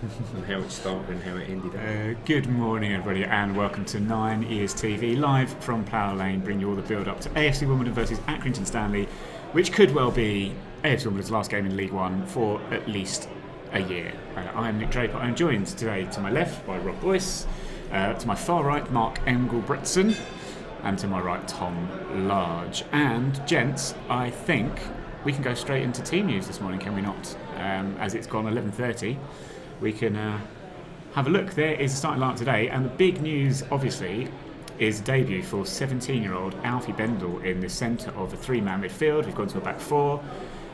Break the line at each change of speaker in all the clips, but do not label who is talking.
and how it started and how it ended.
Good morning, everybody, and welcome to 9yrsTV, live from Plough Lane, bringing you all the build-up to AFC Wimbledon versus Accrington Stanley, which could well be AFC Wimbledon's last game in League One for at least a year. I am Nick Draper. I'm joined today to my left by Rob Boyce, to my far right, Mark Engelbretson, and to my right, Tom Large. And, gents, I think we can go straight into team news this morning, can we not? As it's gone 11:30. We can have a look. There is the starting lineup today, and the big news, obviously, is debut for 17-year-old Alfie Bender in the centre of a three-man midfield. We've gone to a back four.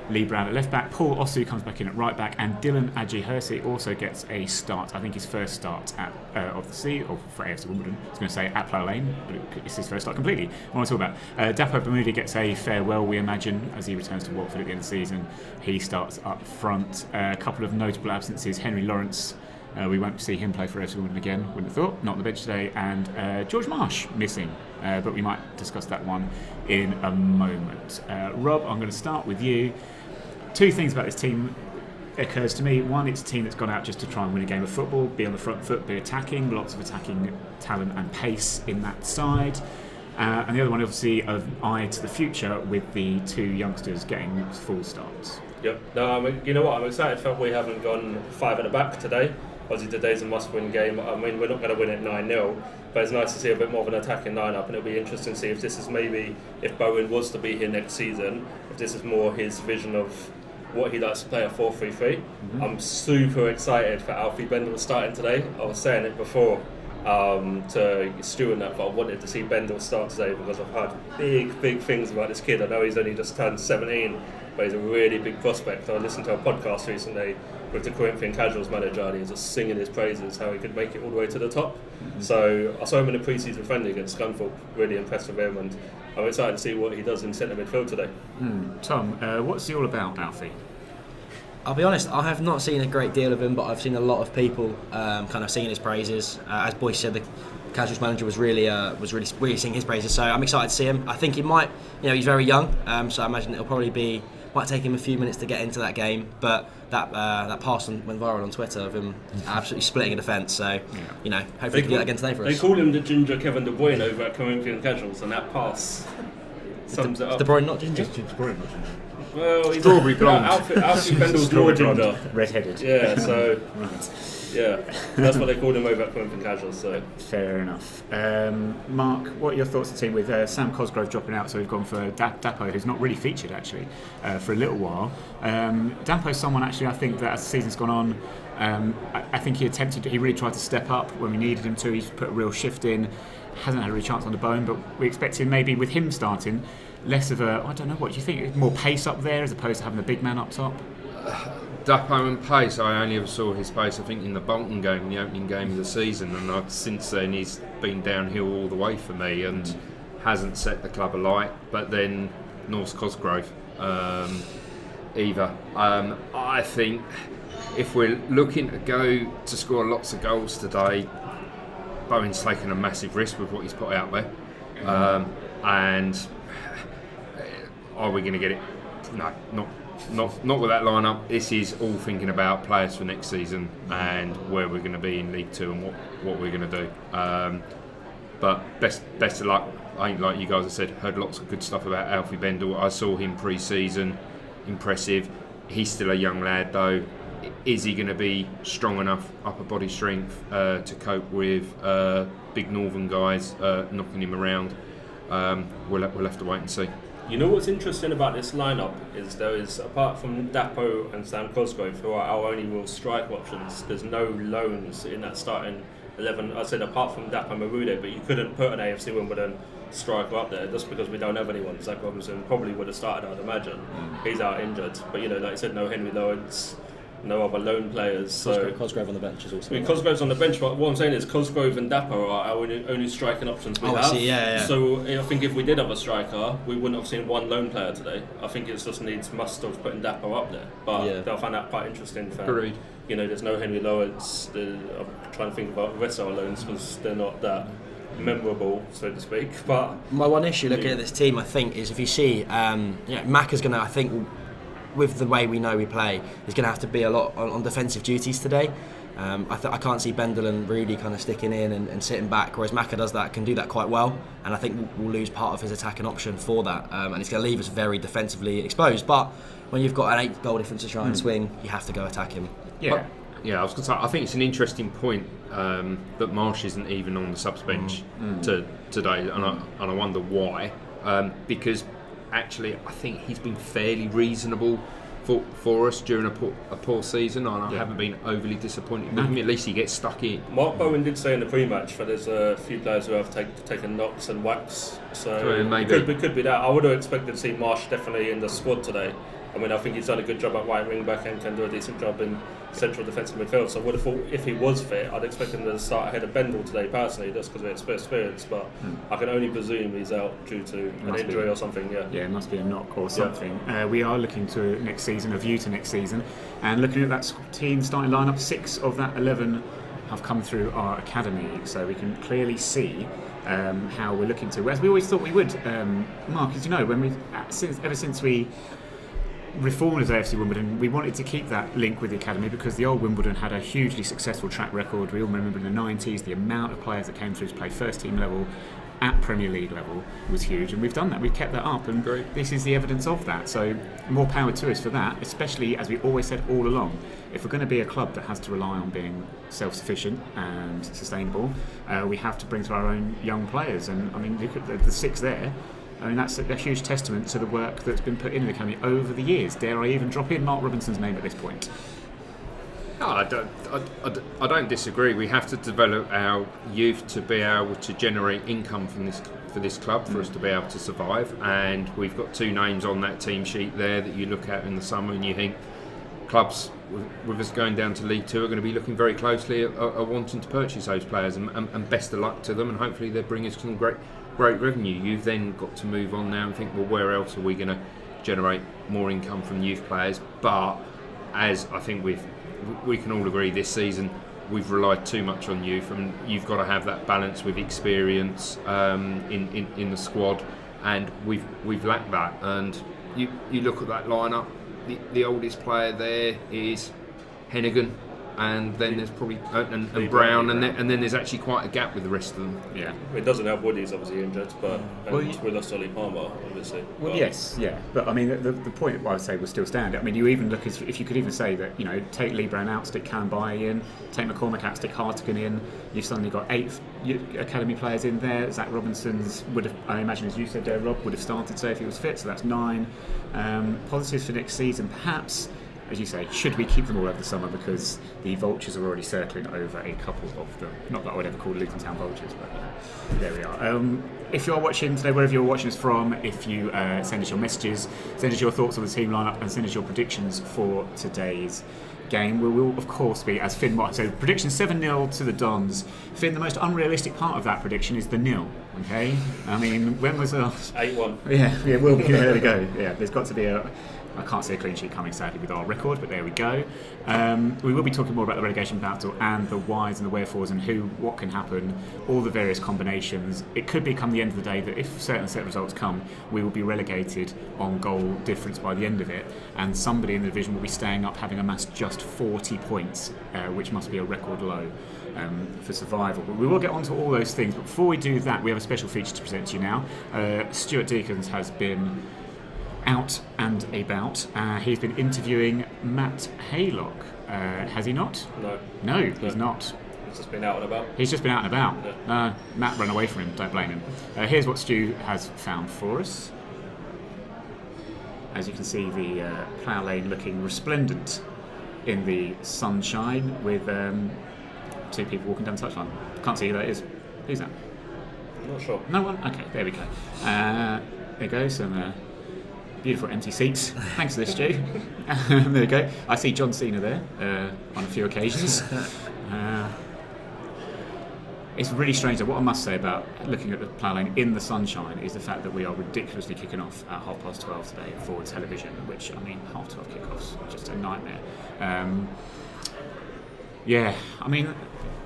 Lee Brown at left back, Paul Osu comes back in at right back, and Dylan Aji-Hersey also gets a start. I think his first start of the season, or for AFC Wimbledon. I was going to say at Plough Lane, but it's his first start completely. What want to talk about? Dapo Bermudi gets a farewell, we imagine, as he returns to Watford at the end of the season. He starts up front. A couple of notable absences. Henry Lawrence, we won't see him play for AFC Wimbledon again, wouldn't have thought. Not on the bench today. And George Marsh missing, but we might discuss that one in a moment. Rob, I'm going to start with you. Two things about this team occurs to me. One, it's a team that's gone out just to try and win a game of football, be on the front foot, be attacking, lots of attacking talent and pace in that side. And the other one, obviously, of eye to the future with the two youngsters getting full starts.
Yep. No, you know what? I'm excited for we haven't gone five at the back today. Obviously, today's a must-win game. I mean, we're not going to win it 9-0, but it's nice to see a bit more of an attacking lineup, and it'll be interesting to see if this is maybe, if Bowen was to be here next season, if this is more his vision of what he likes to play at 4-3-3. Mm-hmm. I'm super excited for Alfie Bender starting today. I was saying it before to Stu and that, but I wanted to see Bender start today because I've heard big things about this kid. I know he's only just turned 17, but he's a really big prospect. I listened to a podcast recently with the Corinthian Casuals manager, and he was just singing his praises, how he could make it all the way to the top. Mm-hmm. So I saw him in a pre-season friendly against Scunthorpe, really impressed with him, and I'm excited to see what he does in centre midfield today.
Tom, what's he all about, Alfie?
I'll be honest, I have not seen a great deal of him, but I've seen a lot of people kind of singing his praises. As Boyce said, the Casuals manager was really singing his praises, so I'm excited to see him. I think he might, he's very young, so I imagine it'll probably might take him a few minutes to get into that game, but that pass went viral on Twitter of him absolutely splitting a defence, so hopefully he can do that again today for us.
They call him the ginger Kevin De Bruyne over at Corinthian Casuals, and that pass sums it up.
De Bruyne not ginger?
De Bruyne not ginger.
Well, he's
strawberry blonde.
Alfie Bender's more ginger.
Red-headed.
Yeah, so yeah, that's what they called him over at Corinthian Casuals. So
fair enough. Mark, what are your thoughts on the team with Sam Cosgrove dropping out? So we've gone for Dapo, who's not really featured actually for a little while. Dapo's someone actually I think that as the season's gone on, I think he really tried to step up when we needed him to. He's put a real shift in. Hasn't had a real chance on the bone, but we expect him maybe with him starting. Less of a, I don't know, what do you think? More pace up there as opposed to having the big man up top?
Dapo and pace, I only ever saw his pace, I think, in the Bolton game, the opening game of the season, and since then he's been downhill all the way for me and hasn't set the club alight. But then Norse Cosgrove, either. I think if we're looking to go to score lots of goals today, Bowen's taken a massive risk with what he's put out there. And are we going to get it? No, not with that lineup. This is all thinking about players for next season and where we're going to be in League Two and what we're going to do. But best of luck. I think, like you guys have said, heard lots of good stuff about Alfie Bender. I saw him pre-season, impressive. He's still a young lad though. Is he going to be strong enough, upper body strength, to cope with big northern guys knocking him around? We'll have to wait and see.
You know what's interesting about this lineup is there is, apart from Dapo and Sam Cosgrove, who are our only real strike options, there's no loans in that starting 11. I said apart from Dapo Marude, but you couldn't put an AFC Wimbledon striker up there just because we don't have anyone. Zach Robinson probably would have started, I'd imagine. He's out injured, but like I said, no Henry Lawrence, no other loan players. So
Cosgrove on the bench is also.
I mean, Cosgrove's on the bench, but what I'm saying is Cosgrove and Dapo are our only striking options we have.
I see, yeah.
So I think if we did have a striker, we wouldn't have seen one lone player today. I think it just must have putting Dapo up there. But they'll find that quite interesting.
Agreed.
There's no Henry Lawrence. I'm trying to think about the rest of our loans because they're not that memorable, so to speak. But
my one issue looking at this team, I think, is if you see, Mac is going to, I think, with the way we know we play, is going to have to be a lot on defensive duties today. I can't see Bendel and Rudy kind of sticking in and sitting back, whereas Maka can do that quite well, and I think we'll lose part of his attacking option for that, and it's going to leave us very defensively exposed. But when you've got an 8 goal difference to try and swing, you have to go attack him.
Yeah.
I was going to say, I think it's an interesting point that Marsh isn't even on the subs bench today, and I wonder why. Because actually, I think he's been fairly reasonable for us during a poor season, and I haven't been overly disappointed with him. At least he gets stuck in.
Mark Bowen did say in the pre-match that there's a few players who have taken knocks and whacks, so
maybe.
It could be that. I would have expected to see Marsh definitely in the squad today. I mean, I think he's done a good job at right wing back and can do a decent job in central defensive midfield. So I would have thought if he was fit, I'd expect him to start ahead of Bendel today personally, just because of his experience. But I can only presume he's out due to an injury or something. Yeah,
it must be a knock or something. We are looking to next season, a view to next season, and looking at that team starting lineup. 6 of that 11 have come through our academy, so we can clearly see how we're looking to. As we always thought we would, Mark, as you know, ever since we reformed as AFC Wimbledon, we wanted to keep that link with the academy because the old Wimbledon had a hugely successful track record. We all remember in the 90s the amount of players that came through to play first team level at Premier League level was huge, and we've done that, we've kept that up, and this is the evidence of that. So more power to us for that, especially as we always said all along, if we're going to be a club that has to rely on being self-sufficient and sustainable, we have to bring through our own young players. And I mean, look at the 6 there. I mean, that's a huge testament to the work that's been put in the academy over the years. Dare I even drop in Mark Robinson's name at this point?
No, I don't disagree. We have to develop our youth to be able to generate income for this club for us to be able to survive. And we've got 2 names on that team sheet there that you look at in the summer and you think clubs with us going down to League 2 are going to be looking very closely at wanting to purchase those players, and best of luck to them, and hopefully they'll bring us some great revenue. You've then got to move on now and think, well, where else are we going to generate more income from youth players? But as I think we can all agree this season, we've relied too much on youth, and you've got to have that balance with experience in the squad, and we've lacked that. And you look at that lineup, the oldest player there is Hennigan, and then there's probably and Brown, and then there's actually quite a gap with the rest of them.
Yeah, it doesn't help Woody's obviously injured, but we lost Ollie Palmer obviously.
Well, yes, yeah, but I mean the point I would say will still stand. I mean, you even look if you could even say that, you know, take Lee Brown out, stick Callum Baye in, take McCormack out, stick Hartigan in. You've suddenly got 8 academy players in there. Zach Robinson's would have, I imagine, as you said there, Rob, would have started so if he was fit. So that's 9 positives for next season, perhaps. As you say, should we keep them all over the summer, because the vultures are already circling over a couple of them. Not that I would ever call Luton Town vultures, but there we are. If you're watching today, wherever you're watching us from, if you send us your messages, send us your thoughts on the team lineup, and send us your predictions for today's game, we will of course be, as Finn might say, prediction 7-0 to the Dons. Finn, the most unrealistic part of that prediction is the nil. Okay, I mean, when was the
8-1?
Yeah, we'll be there. We go. Yeah, there's got to be I can't see a clean sheet coming, sadly, with our record, but there we go. We will be talking more about the relegation battle and the whys and the wherefores and what can happen, all the various combinations. It could become the end of the day that if certain set results come, we will be relegated on goal difference by the end of it, and somebody in the division will be staying up having amassed just 40 points, which must be a record low for survival. But we will get onto all those things. But before we do that, we have a special feature to present to you now. Stuart Deacons has been out and about. He's been interviewing Matt Haylock. Has he not? No, he's not.
He's just been out and about.
He's just been out and about.
Yeah.
Matt ran away from him, don't blame him. Here's what Stu has found for us. As you can see, the Plough Lane looking resplendent in the sunshine, with 2 people walking down the touchline. Can't see who that is. Who's that?
I'm not sure.
No one? Okay, there we go. There you go, some beautiful empty seats. Thanks for this, Stu. There you go. I see John Cena there on a few occasions. It's really strange. What I must say about looking at the Plough Lane in the sunshine is the fact that we are ridiculously kicking off at 12:30 today for television, which, I mean, 12:30 kickoffs are just a nightmare. Yeah, I mean,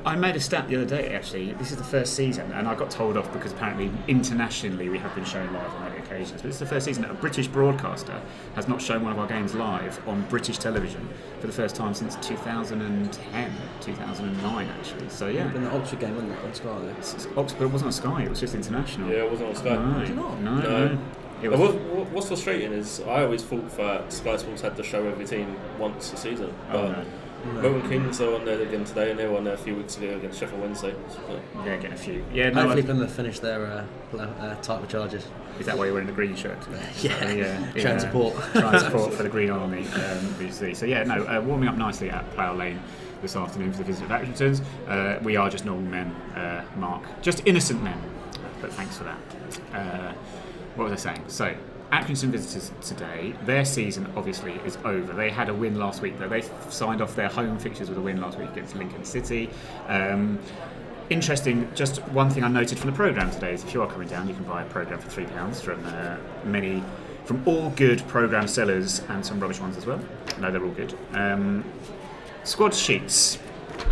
I made a stat the other day, actually. This is the first season, and I got told off because apparently internationally we have been shown live on Radio occasions, but it's the first season that a British broadcaster has not shown one of our games live on British television for the first time since 2010, 2009 actually. So yeah.
Been the Oxford game, wasn't it, on Sky though?
Oxford wasn't on Sky, it was just international.
Yeah, it wasn't on Sky.
No,
Was it not?
no. It was,
What's frustrating is I always thought that Sky Sports had to show every team once a season. But Milton Keynes are on there again today, and they were on there a few weeks ago against Sheffield Wednesday.
yeah, getting a few. Yeah, no,
Hopefully Plymouth finished their title charges.
is that why you're wearing the green shirt today?
Yeah, showing support.
Trying support for the Green Army, obviously. So yeah, no, warming up nicely at Plough Lane this afternoon for the visit of Accringtons. We are just normal men, Mark. Just innocent men, but thanks for that. What was I saying? So, Accrington visitors today, their season obviously is over. They had a win last week, though. They signed off their home fixtures with a win last week against Lincoln City. Interesting, just one thing I noted from the programme today is if you are coming down, you can buy a programme for £3 from all good programme sellers and some rubbish ones as well. No, they're all good. Squad sheets,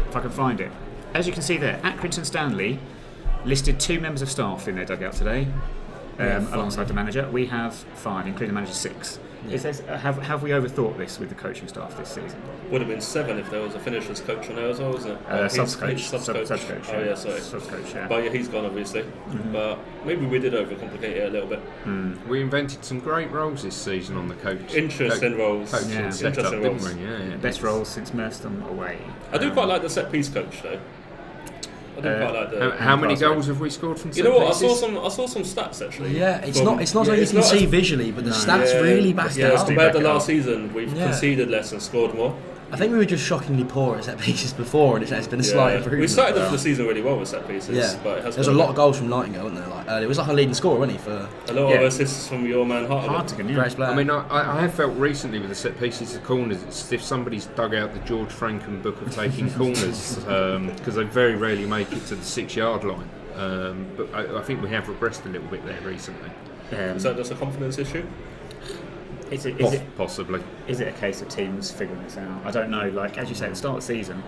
if I can find it. As you can see there, Accrington Stanley listed 2 members of staff in their dugout today. Alongside the manager, we have 5, including the manager 6. Yeah. It says, have we overthought this with the coaching staff this season?
Would have been 7 if there was a finisher's coach on there as well, wasn't it?
Sub-coach.
Sub-coach.
Oh
yeah, sorry.
Sub-coach, yeah.
But yeah, he's gone obviously. Mm-hmm. But maybe we did overcomplicate it a little bit.
We invented some great roles this season on the coach.
Interesting roles.
Coaching setup, didn't we? Yeah.
Best roles since Merstham away.
I do quite like the set-piece coach though. I do quite like the.
How many goals have we scored from set
You know what?
pieces?
I saw some stats actually.
Yeah, it's not something you can see visually, but the stats really back it up.
Compared to last season, we've conceded less and scored more.
I think we were just shockingly poor at set pieces before, and it's been a slight improvement.
We started off the season really well with set pieces, but it has.
There's a lot of goals from Nightingale, wasn't there? Like, it was like a leading scorer, wasn't he? For
a lot of assists from your man Hartigan.
Great player.
I mean, I have felt recently with the set pieces of corners, it's as if somebody's dug out the George Franken book of taking corners, because they very rarely make it to the 6-yard line. But I think we have regressed a little bit there recently.
Is that just a confidence issue?
Is it
possibly?
Is it a case of teams figuring this out? I don't know. Like as you say, at the start of the season,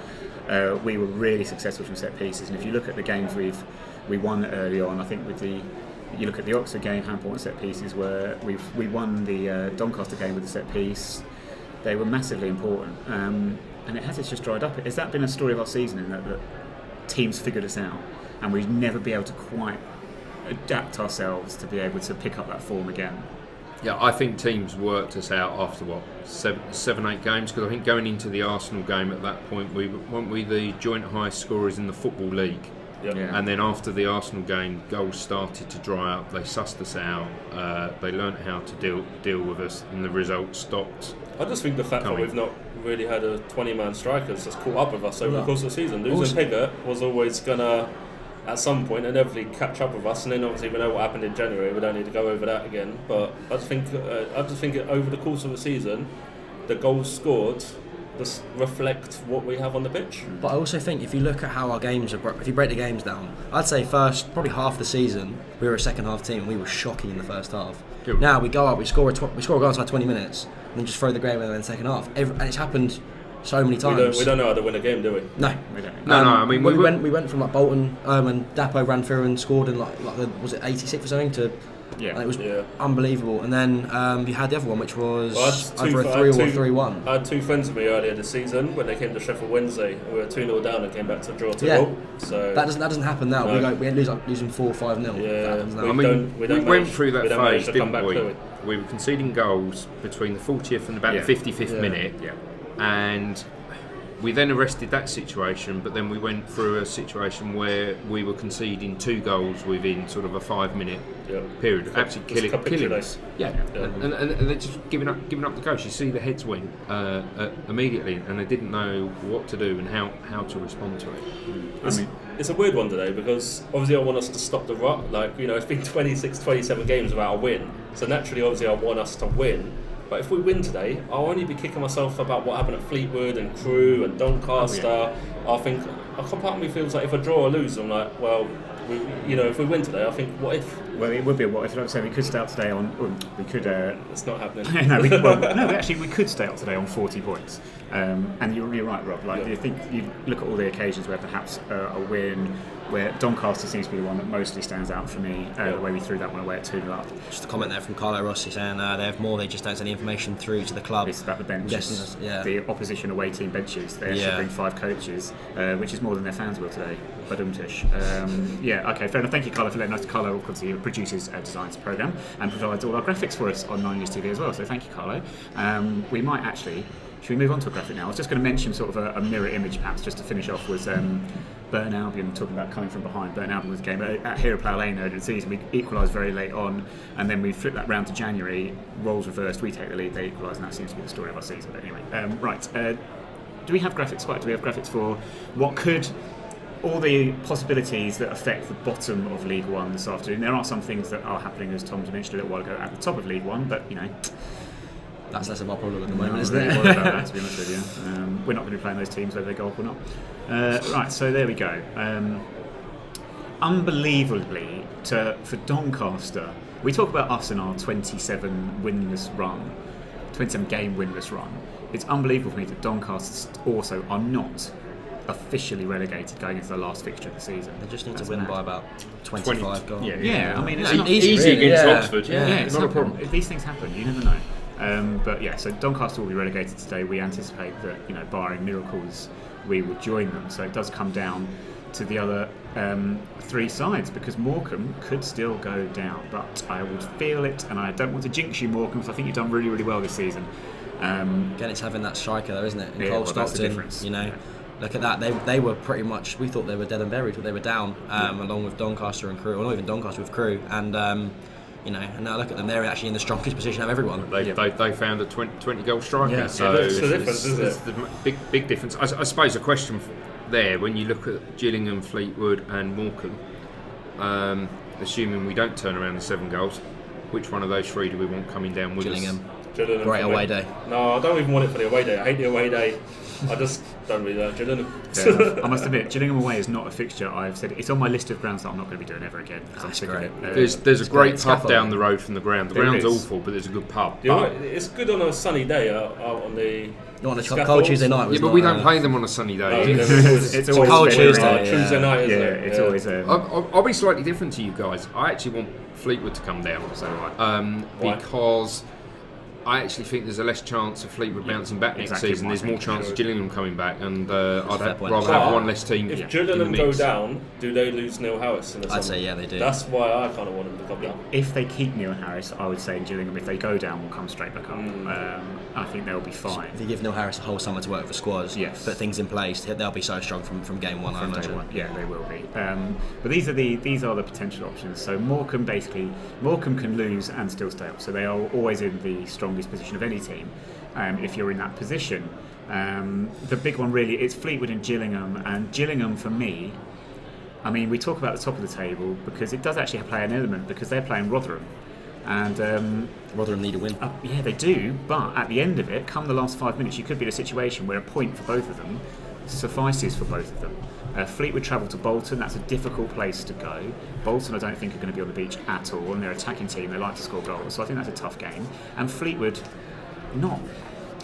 we were really successful from set pieces, and if you look at the games we won early on, I think you look at the Oxford game, how important set pieces were. We won the Doncaster game with the set piece. They were massively important, and it's just dried up. Has that been a story of our season in that teams figured us out, and we'd never be able to quite adapt ourselves to be able to pick up that form again?
Yeah, I think teams worked us out after 7-8 games, because I think going into the Arsenal game at that point, weren't we the joint highest scorers in the Football League?
Yep.
Yeah. And then after the Arsenal game, goals started to dry up. They sussed us out. They learnt how to deal with us, and the results stopped.
I just think the fact that we've not really had a 20-man striker has caught up with us over the course of the season. Losing Pigott was always gonna, at some point, inevitably catch up with us, and then obviously we know what happened in January. We don't need to go over that again. But I just think over the course of the season, the goals scored just reflect what we have on the pitch.
But I also think if you look at how our games are, if you break the games down, I'd say probably half the season we were a second half team. We were shocking in the first half.
Good.
Now we go up, we score a goal inside 20 minutes, and then just throw the game away in the second half. And it's happened so many times.
We don't know how to win a game, do we?
No,
we don't.
No. I mean,
we went from like Bolton when Dapo ran through and scored in was it 86 or something to.
Yeah.
And it was unbelievable. And then you had the other one, which was either a 3 or 3-1.
I had 2 friends with me earlier this season when they came to Sheffield Wednesday. We were 2-0 down and came back to draw 2-0. So
that doesn't happen now.
No.
We end up losing 4-5-0.
Yeah,
we went through that phase, didn't we? We were conceding goals between the 40th and about the 55th minute, and we then arrested that situation, but then we went through a situation where we were conceding 2 goals within sort of a 5-minute period, absolutely killing us. And they're just giving up the ghost. You see the heads win immediately, and they didn't know what to do and how to respond to it.
It's a weird one today because obviously I want us to stop the rut. Like, it's been 26, 27 games without a win, so naturally, obviously, I want us to win. But if we win today, I'll only be kicking myself about what happened at Fleetwood and Crewe and Doncaster. I think a part of me feels like if I draw or lose, I'm like, well, If we win today, I think what if?
Well, it would be a what if. Like I say, we could stay up today on. We could.
It's not happening.
no, we could stay up today on 40 points. And you're right, Rob. Like, you think you look at all the occasions where perhaps a win, where Doncaster seems to be the one that mostly stands out for me. The way we threw that one away at 2-0 up.
Just a comment there from Carlo Rossi saying they have more. They just don't send any information through to the club.
It's about the benches.
Yes,
the opposition away team benches. They actually bring 5 coaches, which is more than their fans will today. Badumtish. Okay, fair enough. Thank you, Carlo, for letting us. Carlo, obviously, produces a designs programme and provides all our graphics for us on 9yrsTV as well. So thank you, Carlo. We might actually. Should we move on to a graphic now? I was just going to mention sort of a mirror image, perhaps, just to finish off, was Burton Albion, talking about coming from behind. Burton Albion was a game at here at Plough Lane earlier in the season. We equalised very late on, and then we flipped that round to January, roles reversed, we take the lead, they equalise, and that seems to be the story of our season. But anyway, do we have graphics? What do we have graphics for? What could all the possibilities that affect the bottom of League One this afternoon? There are some things that are happening, as Tom mentioned a little while ago, at the top of League One, but
that's less of our problem at the moment, isn't
really
it?
About that, to be honest with you. We're not going to be playing those teams whether they go up or not. Right, so there we go. Unbelievably, for Doncaster, we talk about us and our 27 game winless run. It's unbelievable for me that Doncaster also are not officially relegated going into the last fixture of the season.
They just need to win by about 25 goals.
Yeah, I mean, it's
easy against Oxford.
It's
not a problem.
These things happen, you never know. So Doncaster will be relegated today. We anticipate that, barring miracles, we will join them. So it does come down to the other 3 sides, because Morecambe could still go down. But I would feel it, and I don't want to jinx you, Morecambe, because I think you've done really, really well this season.
Again, it's having that striker, though, isn't it? And Cole
that's the
Stockton,
difference.
Look at that. They were pretty much. We thought they were dead and buried, but they were down, along with Doncaster and Crewe, or not even Doncaster with Crewe, and. And now look at them; they're actually in the strongest position of everyone.
They found a 20 goal striker,
so that's the difference, isn't it?
It's the big difference. I suppose a question there, when you look at Gillingham, Fleetwood, and Morecambe, assuming we don't turn around the 7 goals, which one of those 3 do we want coming down with
Gillingham.
Gillingham.
Great away day.
No, I don't even want it for the away day. I hate the away day. I just don't really like Gillingham.
I must admit, Gillingham away is not a fixture. I've said it's on my list of grounds that I'm not going to be doing ever again.
That's great.
There's a great pub down the road from the ground. The ground's awful, but there's a good pub.
It's good on a sunny day out on the.
Not on a cold Tuesday night.
But we don't play them on a Sunny day.
It's always
cold Tuesday.
Tuesday night, isn't it?
It's always.
I'll be slightly different to you guys. I actually want Fleetwood to come down. Because I actually think there's a less chance of Fleetwood bouncing back next season. There's more chance of Gillingham coming back, and I'd rather have one less team.
If Gillingham go down, do they lose Neil Harris in the summer?
I'd say they do.
That's why I kind of want them to come down.
If they keep Neil Harris, I would say Gillingham, if they go down, will come straight back up. I think they'll be fine.
If you give Neil Harris a whole summer to work for squads, put things in place, they'll be so strong from game one. I imagine.
Yeah, they will be. But these are the potential options. So Morecambe can lose and still stay up. So they are always in the strongest position of any team. If you're in that position, the big one really is Fleetwood and Gillingham for me. I mean, we talk about the top of the table because it does actually play an element, because they're playing Rotherham, and
Rotherham need a win.
Yeah, they do. But at the end of it, come the last 5 minutes, you could be in a situation where a point for both of them suffices for both of them. Fleetwood travel to Bolton. That's a difficult place to go. Bolton, I don't think, are going to be on the beach at all, and they're an attacking team. They like to score goals, so I think that's a tough game. And Fleetwood.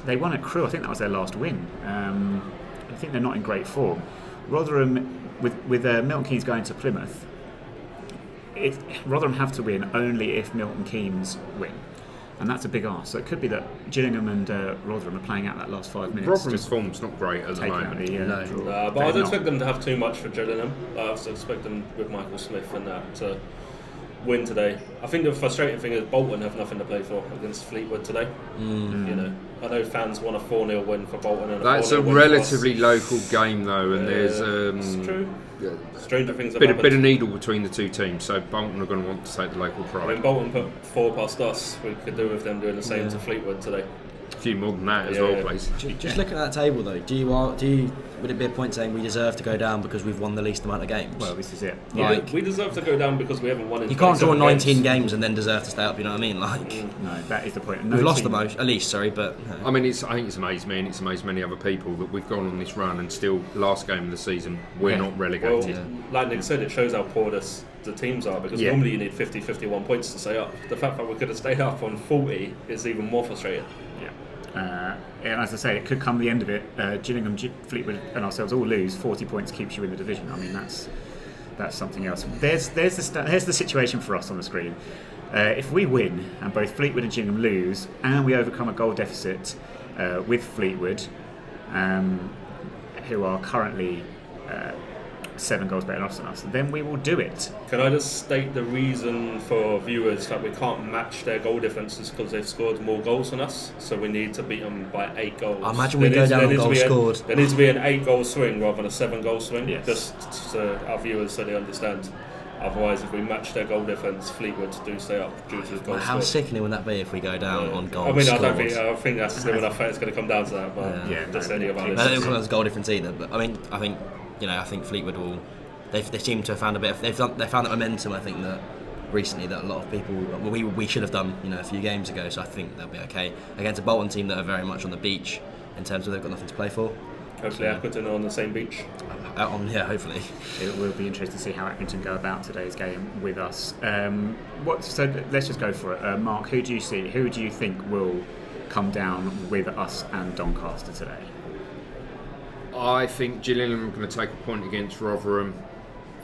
They won at Crewe. I think that was their last win. I think they're not in great form. Rotherham, with Milton Keynes going to Plymouth, Rotherham have to win only if Milton Keynes win, and that's a big ask. So it could be that Gillingham and Rotherham are playing out that last 5 minutes.
Rotherham's form's not great at the moment.
But I don't expect them to have too much for Gillingham. I also expect them with Michael Smith and that to win today. I think the frustrating thing is Bolton have nothing to play for against Fleetwood today. I know fans want a 4-0 win for Bolton. And
that's a relatively local game though, and there's
it's true. Stranger things have
bit of needle between the two teams, so Bolton are going to want to take the local pride.
I mean, Bolton put 4 past us. We could do with them doing the same to Fleetwood today.
A few more than that as well, please.
Just looking at that table though, would it be a point saying we deserve to go down because we've won the least amount of games?
Well, this is it.
We deserve to go down because we haven't won in.
You can't draw 19
games.
games and then deserve to stay up. You know what I mean?
No, that is the point.
We've lost the most, at least. Sorry, but
I mean, I think it's amazed me and it's amazed many other people that we've gone on this run and still last game of the season we're not relegated.
Well, like Nick said, it shows how poor the teams are because normally you need 50, 51 points to stay up. The fact that we could have stayed up on 40 is even more frustrating.
And as I say, it could come the end of it. Gillingham, Fleetwood, and ourselves all lose. 40 points keeps you in the division. I mean, that's something else. There's the situation for us on the screen. If we win and both Fleetwood and Gillingham lose, and we overcome a goal deficit with Fleetwood, who are currently 7 goals better than us, then we will do it.
Can I just state the reason for viewers that we can't match their goal differences because they've scored more goals than us, so we need to beat them by 8 goals.
I imagine we go down on goals scored.
There needs to be an 8-goal swing rather than a 7-goal swing,
yes.
just so our viewers so they understand. Otherwise, if we match their goal difference, Fleetwood do stay up due to the goals
How
scored.
sickening would that be if we go down on goals
I mean,
scored?
I think that's still enough. It's going to come down to that, but just any of our
I don't think it's goal difference either. But I mean, I think Fleetwood will. They seem to have found a bit. They found that momentum. I think that recently that a lot of people we should have done a few games ago. So I think they'll be okay against a Bolton team that are very much on the beach in terms of they've got nothing to play for.
Hopefully, Accrington are on the same beach.
Hopefully.
It will be interesting to see how Accrington go about today's game with us. So let's just go for it. Mark, who do you see? Who do you think will come down with us and Doncaster today?
I think Gillingham are going to take a point against Rotherham.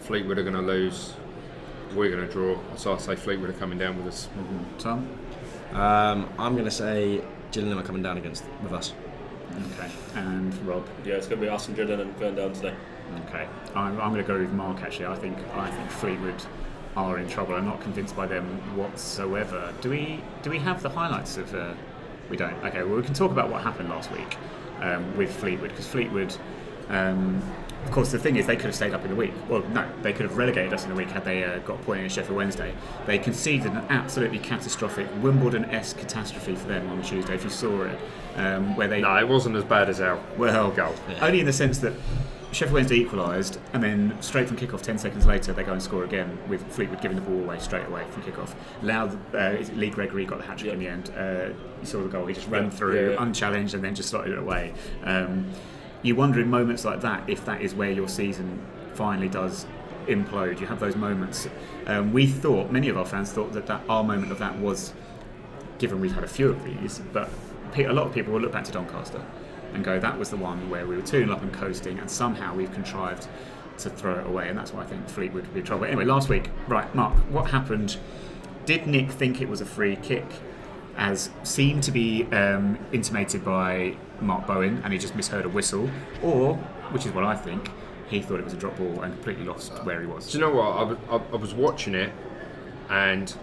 Fleetwood are going to lose. We're going to draw. So I say Fleetwood are coming down with us.
Mm-hmm. Tom?
I'm going to say Gillingham are coming down with us.
Okay. And Rob?
Yeah, it's going to be us and Gillingham going down today.
Okay. I'm going to go with Mark actually. I think Fleetwood are in trouble. I'm not convinced by them whatsoever. Do we have the highlights of? We don't. Okay. Well, we can talk about what happened last week with Fleetwood because Fleetwood. Of course, the thing is, they could have stayed up in the week. Well, no, they could have relegated us in the week had they got a point in Sheffield Wednesday. They conceded an absolutely catastrophic Wimbledon-esque catastrophe for them on Tuesday, if you saw it. Where they
No, it wasn't as bad as our goal.
Only in the sense that Sheffield Wednesday equalised, and then straight from kick-off, 10 seconds later, they go and score again, with Fleetwood giving the ball away straight away from kick-off. Lee Gregory got the hat-trick in the end. You saw the goal, he just ran through, unchallenged, and then just slotted it away. You wonder in moments like that if that is where your season finally does implode. You have those moments. Many of our fans thought that our moment of that was, given we've had a few of these, but a lot of people will look back to Doncaster and go, that was the one where we were 2-0 up and coasting, and somehow we've contrived to throw it away, and that's why I think Fleetwood would be in trouble. Anyway, last week, right, Mark, what happened? Did Nick think it was a free kick, as seemed to be intimated by Mark Bowen, and he just misheard a whistle, or, which is what I think, he thought it was a drop ball and completely lost where he was?
Do you know what? I was watching it, and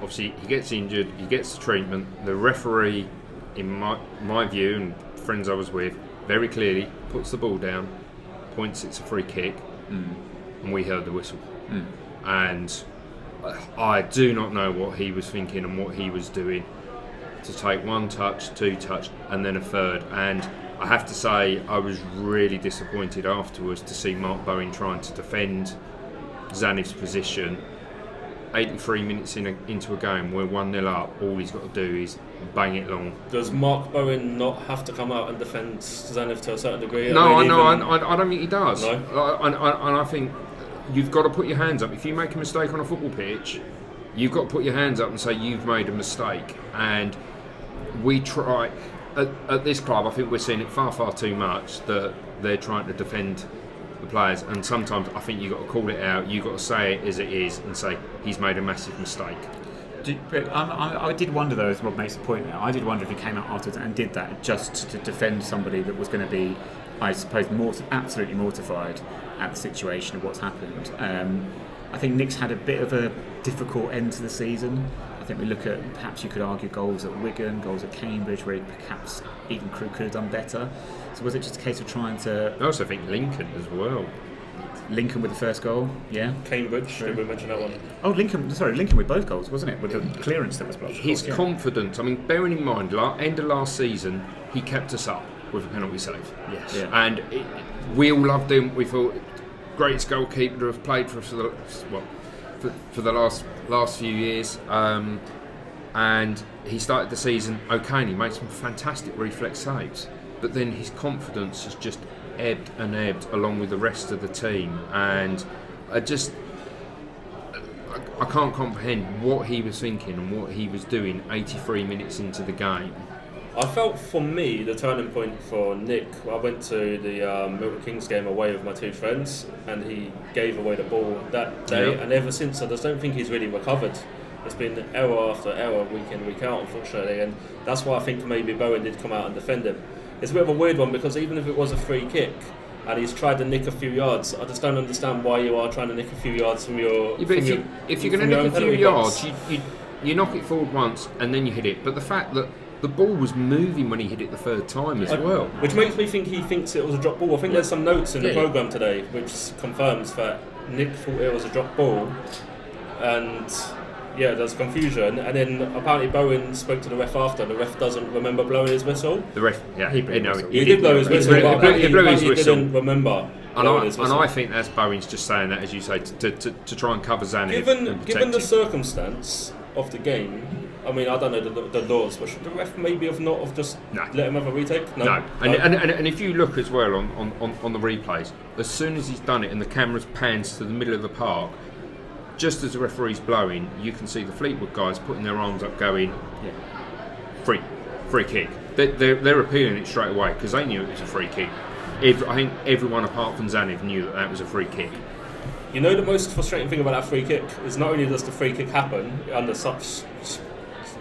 obviously he gets injured, he gets the treatment. The referee, in my view, and friends I was with, very clearly puts the ball down, points it's a free kick, and we heard the whistle. And I do not know what he was thinking and what he was doing to take 1 touch, 2 touch, and then a third. And I have to say, I was really disappointed afterwards to see Mark Bowen trying to defend Zanif's position. 83 minutes into a game, we're 1-0 up. All he's got to do is bang it long.
Does Mark Bowen not have to come out and defend Zanif to a certain degree?
No, I don't think he does.
No?
And I think you've got to put your hands up. If you make a mistake on a football pitch, you've got to put your hands up and say you've made a mistake. And we try at this club, I think we're seeing it far, far too much that they're trying to defend the players, and sometimes I think you've got to call it out. You've got to say it as it is and say he's made a massive mistake.
I did wonder though, as Rob makes a point now, I did wonder if he came out afterwards and did that just to defend somebody that was going to be, I suppose, absolutely mortified at the situation of what's happened. I think Nick's had a bit of a difficult end to the season. I think we look at, perhaps you could argue, goals at Wigan, goals at Cambridge, where perhaps even Crewe could have done better. So was it just a case of trying to...
I also think Lincoln as well.
Lincoln with the first goal, yeah.
Cambridge, did we mention that one?
Oh, Lincoln with both goals, wasn't it? With the clearance that was blocked.
His confidence, I mean, bearing in mind, end of last season, he kept us up with a penalty save.
Yes.
Yeah. And we all loved him. We thought, greatest goalkeeper to have played for us for the last few years. And he started the season okay, and he made some fantastic reflex saves. But then his confidence has just ebbed and ebbed along with the rest of the team, and I can't comprehend what he was thinking and what he was doing 83 minutes into the game.
I felt, for me, the turning point for Nick, I went to the Milton Keynes game away with my two friends, and he gave away the ball that day, and ever since I just don't think he's really recovered. It's been error after error, week in, week out, unfortunately, and that's why I think maybe Bowen did come out and defend him. It's a bit of a weird one, because even if it was a free kick and he's tried to nick a few yards, I just don't understand why you are trying to nick a few yards from your.
Yeah, but if you're going to nick a few yards, you knock it forward once and then you hit it. But the fact that the ball was moving when he hit it the third time as well,
which makes me think he thinks it was a drop ball. I think there's some notes in the programme today which confirms that Nick thought it was a drop ball, and yeah, there's confusion, and then apparently Bowen spoke to the ref after, and the ref doesn't remember blowing his whistle.
The ref,
he did blow his whistle, but he didn't remember blowing his whistle.
And I think that's Bowen's just saying that, as you say, to try and cover Zanev.
Given the circumstance of the game, I mean, I don't know the laws, but should the ref maybe have just let him have a retake? No.
And if you look as well on the replays, as soon as he's done it and the camera pans to the middle of the park, just as the referee's blowing, you can see the Fleetwood guys putting their arms up going, free kick. They're appealing it straight away because they knew it was a free kick. I think everyone apart from Zanev knew that was a free kick.
You know, the most frustrating thing about that free kick is not only does the free kick happen under such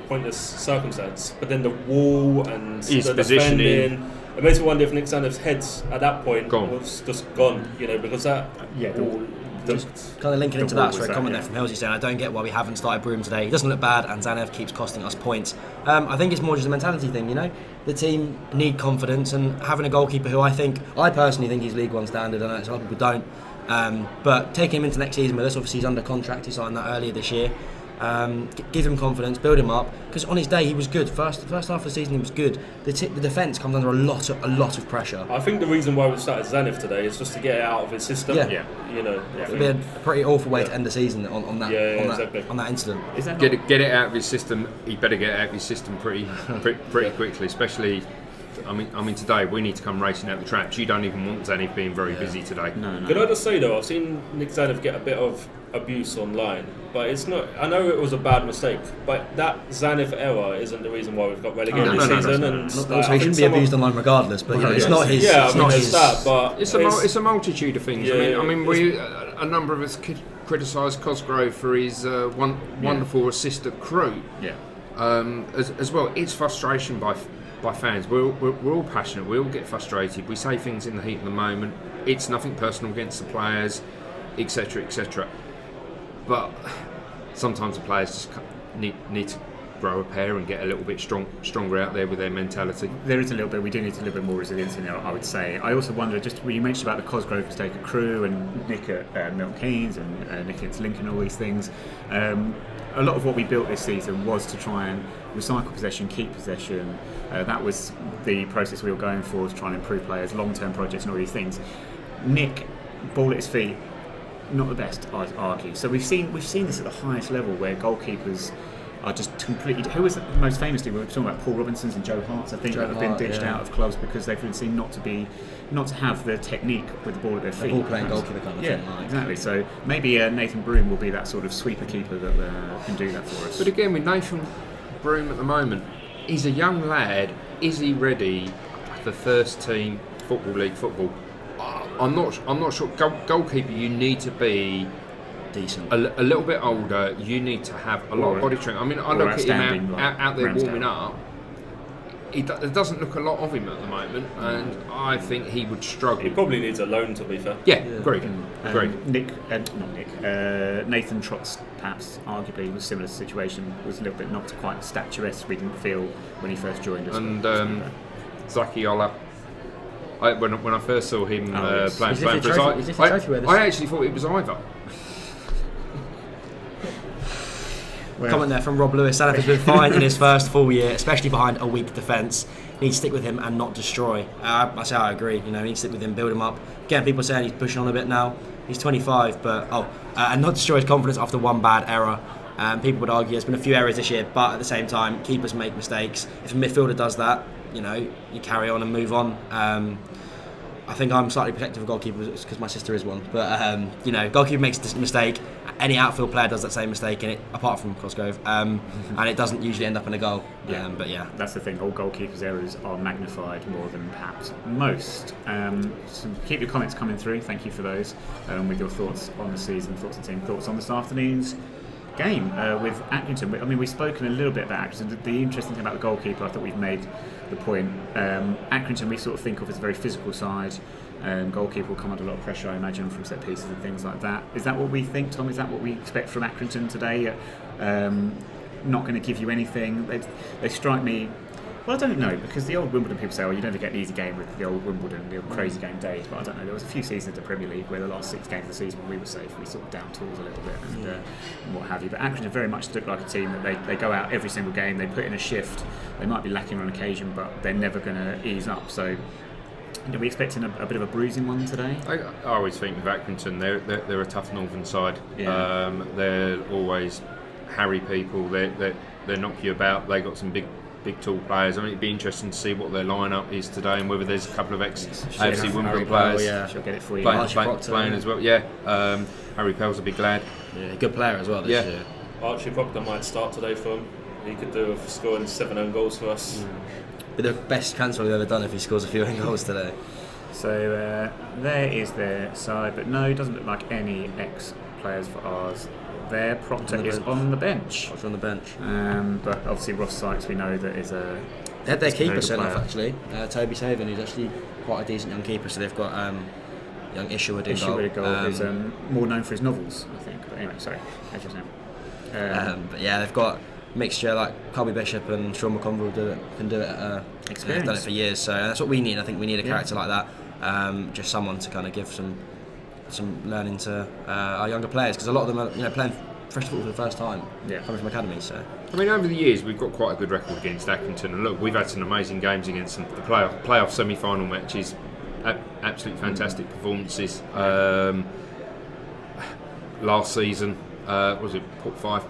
pointless circumstance, but then the wall and
his
the
positioning.
Defending. It makes me wonder if Nick Zanev's head at that point was just gone, because that wall.
Just kind of linking into that, sorry, comment there from Hillsy saying, I don't get why we haven't started Broom today. He doesn't look bad, and Zanev keeps costing us points. I think it's more just a mentality thing, The team need confidence, and having a goalkeeper who I personally think he's League One standard, I know some people don't. But taking him into next season with us, obviously he's under contract, he signed that earlier this year. Give him confidence, build him up, because on his day he was good. First half of the season he was good. The defence comes under a lot of pressure.
I think the reason why we started Zanev today is just to get it out of his system.
It'd be a pretty awful way to end the season on that incident.
Get it out of his system. He better get it out of his system pretty quickly, especially. I mean, today we need to come racing out the traps. You don't even want Zanev being very busy today.
No. Can I just say though, I've seen Nick Zanev get a bit of abuse online, but it's not. I know it was a bad mistake, but that Zanev error isn't the reason why we've got relegated this season.
So he shouldn't be abused online regardless, but it's not his.
But
it's a multitude of things. I mean, a number of us criticised Cosgrove for his wonderful assist at Crewe. As well, it's frustration by fans. We're all passionate, we all get frustrated, we say things in the heat of the moment, it's nothing personal against the players, etc. But sometimes the players just need to grow a pair and get a little bit stronger out there with their mentality.
There is a little bit, we do need a little bit more resilience in there, I would say. I also wonder, just when you mentioned about the Cosgrove mistake at Crewe and Nick at Milton Keynes and Nick at Lincoln, all these things, a lot of what we built this season was to try and recycle possession, keep possession. That was the process we were going for, to try and improve players, long-term projects and all these things. Nick, ball at his feet, not the best, I'd argue. So we've seen this at the highest level where goalkeepers are just completely. Who was most famously? We were talking about Paul Robinsons and Joe Hart's. I think that have been ditched out of clubs because they've been seen not to have the technique with the ball at their feet.
Ball playing goalkeeper kind of thing.
Yeah, exactly. So maybe Nathan Broom will be that sort of sweeper keeper that can do that for us.
But again, with Nathan Broom at the moment, he's a young lad. Is he ready for first team Football League football? I'm not sure. Goalkeeper, you need to be
decent,
a little bit older. You need to have a lot of body training. I mean, I look at him out there warming up. There doesn't look a lot of him at the moment, and I think he would struggle.
He probably needs a loan, to be fair.
Yeah. Agreed.
Nathan Trotz, perhaps arguably was a similar situation. Was a little bit not quite statuesque. We didn't feel when he first joined us.
And Zaki Ola, When I first saw him
yes.
playing
He's
for
lifted
us,
trophy with us.
I actually thought it was Ivor.
Comment there from Rob Lewis. Salah has been fine in his first full year, especially behind a weak defence. He needs to stick with him and not destroy. That's how I agree. You know, he needs to stick with him, build him up. Again, people saying he's pushing on a bit now. He's 25, but and not destroy his confidence after one bad error. People would argue there's been a few errors this year, but at the same time, keepers make mistakes. If a midfielder does that, you know, you carry on and move on. I think I'm slightly protective of goalkeepers because my sister is one. But, you know, goalkeeper makes this mistake. Any outfield player does that same mistake, in it, apart from Cosgrove. And it doesn't usually end up in a goal.
Yeah.
But yeah.
That's the thing, all goalkeepers' errors are magnified more than perhaps most. So keep your comments coming through, thank you for those, with your thoughts on the season, thoughts on the team, thoughts on this afternoon's game with Accrington. I mean, we've spoken a little bit about Accrington. The interesting thing about the goalkeeper, I thought we've made the point. Accrington we sort of think of as a very physical side. Goalkeeper will come under a lot of pressure, I imagine, from set pieces and things like that. Is that what we think, Tom? Is that what we expect from Accrington today? Not going to give you anything. They strike me. Well, I don't know, because the old Wimbledon people say, "Oh, you never get an easy game with the old Wimbledon, the old crazy game days." But I don't know. There was a few seasons in the Premier League where the last 6 games of the season we were safe. We sort of down tools a little bit and what have you. But Accrington very much look like a team that they go out every single game. They put in a shift. They might be lacking on occasion, but they're never going to ease up. So, are we expecting a bit of a bruising one today?
I always think with Accrington, they're a tough northern side.
Yeah.
They're always harry people. They knock you about. They got some big tall players. I mean, it'd be interesting to see what their lineup is today and whether there's a couple of ex-AFC Wimbledon players
She'll get it for you.
playing as well. Yeah, Harry Pell's will be glad.
Yeah, good player as well this year.
Archie Proctor might start today for him. He could do with scoring 7 own goals for us.
Be the best transfer we've ever done if he scores a few own goals today.
So there is their side, but no, it doesn't look like any ex-players for ours. There, Proctor is on the bench.
Proctor on the bench.
But obviously Ross Sykes, we know that is a...
They had their keeper sent
player.
off actually. Toby Saven, who's actually quite a decent young keeper. So they've got young Isherwood in goal.
Who's more known for his novels, I think. But anyway, sorry, that's just him.
But yeah, they've got a mixture like Colby Bishop and Sean McConville can do it. They've done it for years. So that's what we need. I think we need a character like that. Just someone to kind of give some learning to our younger players, because a lot of them are playing fresh football for the first time, coming from academy. So
I mean, over the years we've got quite a good record against Accrington, and look, we've had some amazing games against them. The playoff semi-final matches, absolutely fantastic performances. Last season, was it put five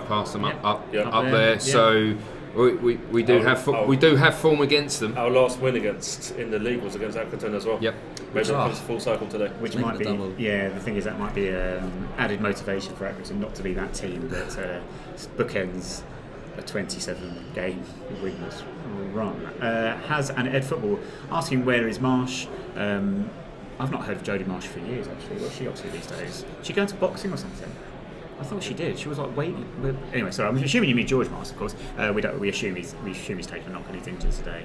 past them up there? Yeah. So we do have form against them.
Our last win in the league was against Accrington as well.
Yep.
Maybe it comes full cycle today.
Which might be, the thing is that might be added motivation for Accrington not to be that team that bookends a 27-game winless run. And Ed Football asking where is Marsh. I've not heard of Jodie Marsh for years actually. What's she up to these days? Is she going to boxing or something? I thought she did. She was like waiting. Anyway, sorry. I'm assuming you mean George Marsh, of course. We assume he's taken a knock and he's injured today.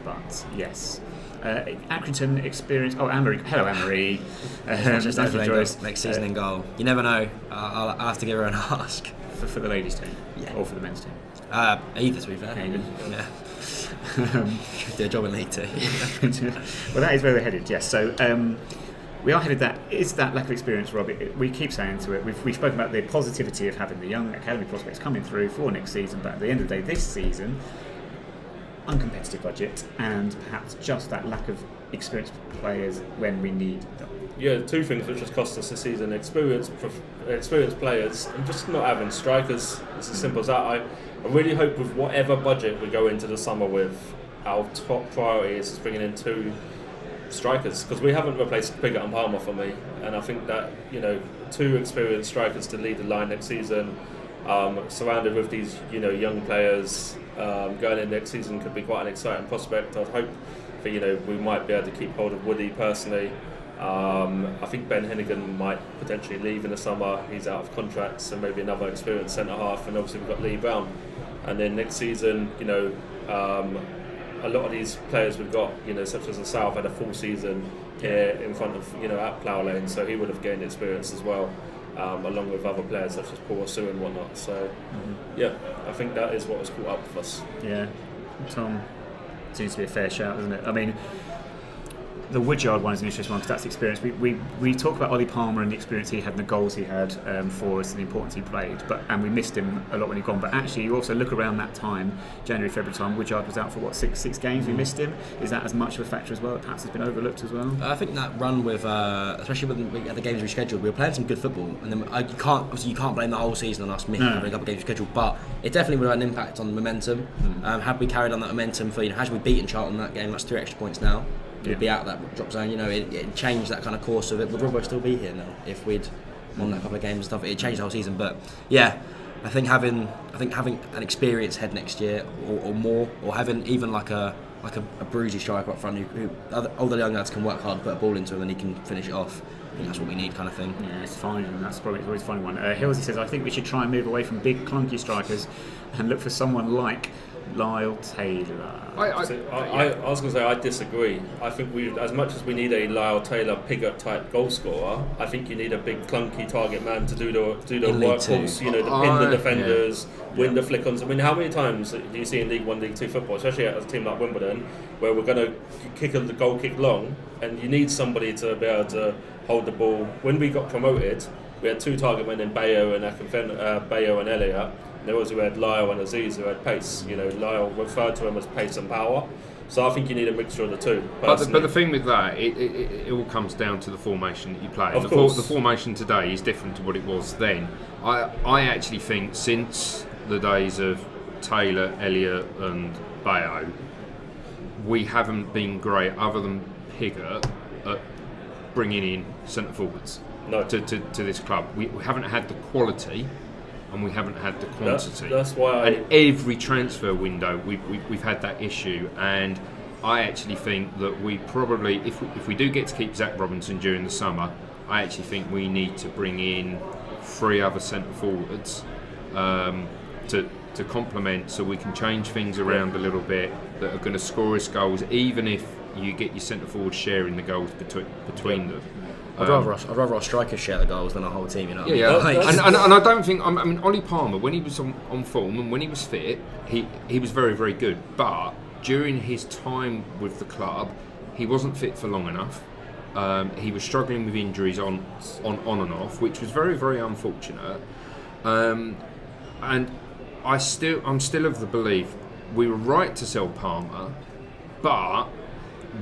But yes, Accrington experience. Oh, Anne-Marie. Hello, Anne-Marie.
Next season in goal. You never know. I'll have to give her an ask.
For the ladies' team, or for the men's team.
Either, to be fair. Yeah. Do a job in League 2.
Well, that is where we're headed. Yes. So. We are headed that. Is that lack of experience, Rob? We keep saying to it. We've spoken about the positivity of having the young academy prospects coming through for next season, but at the end of the day, this season, uncompetitive budget and perhaps just that lack of experienced players when we need them.
Yeah, 2 things which has cost us this season: experienced players and just not having strikers. It's as simple as that. I really hope with whatever budget we go into the summer with, our top priority is bringing in 2 strikers, because we haven't replaced Piggott and Palmer for me, and I think that 2 experienced strikers to lead the line next season, surrounded with these young players going in next season, could be quite an exciting prospect. I'd hope that we might be able to keep hold of Woody personally. I think Ben Hennigan might potentially leave in the summer. He's out of contract, so maybe another experienced centre half, and obviously we've got Lee Brown. And then next season, a lot of these players we've got, such as the South, had a full season here in front of, at Plough Lane, so he would have gained experience as well, along with other players such as Paul Osu and whatnot. So, I think that is what has caught up with us.
Yeah, Tom, seems to be a fair shout, doesn't it? I mean, the Woodyard one is an interesting one because that's the experience. We talk about Ollie Palmer and the experience he had and the goals he had for us and the importance he played, and we missed him a lot when he'd gone. But actually, you also look around that time, January, February time, Woodyard was out for six games. We missed him. Is that as much of a factor as well? That perhaps has been overlooked as well.
I think that run with, especially when we had the games rescheduled, we were playing some good football, and then you can't blame the whole season on us missing a couple of games rescheduled. But it definitely would have had an impact on the momentum. Had we carried on that momentum for, had we beaten Charlton that game, that's 3 extra points now. We'd be out of that drop zone. It changed that kind of course of it. Would Robbo still be here now if we'd won that couple of games and stuff? It changed the whole season. But yeah, I think having an experienced head next year or more, or having even like a bruisey striker up front who all the young lads can work hard, put a ball into him, and he can finish it off. I think that's what we need, kind of thing.
Yeah, it's fine, and that's probably always a funny one. Hillsy says, I think we should try and move away from big clunky strikers and look for someone like Lyle Taylor.
I was going to say I disagree. I think as much as we need a Lyle Taylor Pigott type goal scorer, I think you need a big clunky target man to do the workhorse. To pin the defenders, win the flick-ons. I mean, how many times do you see in League 1, League 2 football, especially at a team like Wimbledon, where we're going to kick the goal kick long, and you need somebody to be able to hold the ball. When we got promoted, we had 2 target men in Bayo and Elliott. There was who had Lyle and Aziz who had pace. Lyle referred to him as pace and power. So I think you need a mixture of the two. But
the thing with that, it all comes down to the formation that you play.
Of course.
The formation today is different to what it was then. I actually think since the days of Taylor, Elliott and Bayo, we haven't been great, other than Pigott, at bringing in centre forwards to this club. We haven't had the quality. And we haven't had the quantity.
That's why.
And every transfer window, we've had that issue. And I actually think that we probably, if we do get to keep Zach Robinson during the summer, I actually think we need to bring in 3 other centre forwards to complement, so we can change things around a little bit that are going to score us goals, even if you get your centre forward sharing the goals between them.
I'd rather our strikers share the goals than our whole team,
Yeah. And I don't think. I mean, Ollie Palmer, when he was on form and when he was fit, he was very, very good. But during his time with the club, he wasn't fit for long enough. He was struggling with injuries on and off, which was very, very unfortunate. And I'm still of the belief we were right to sell Palmer, but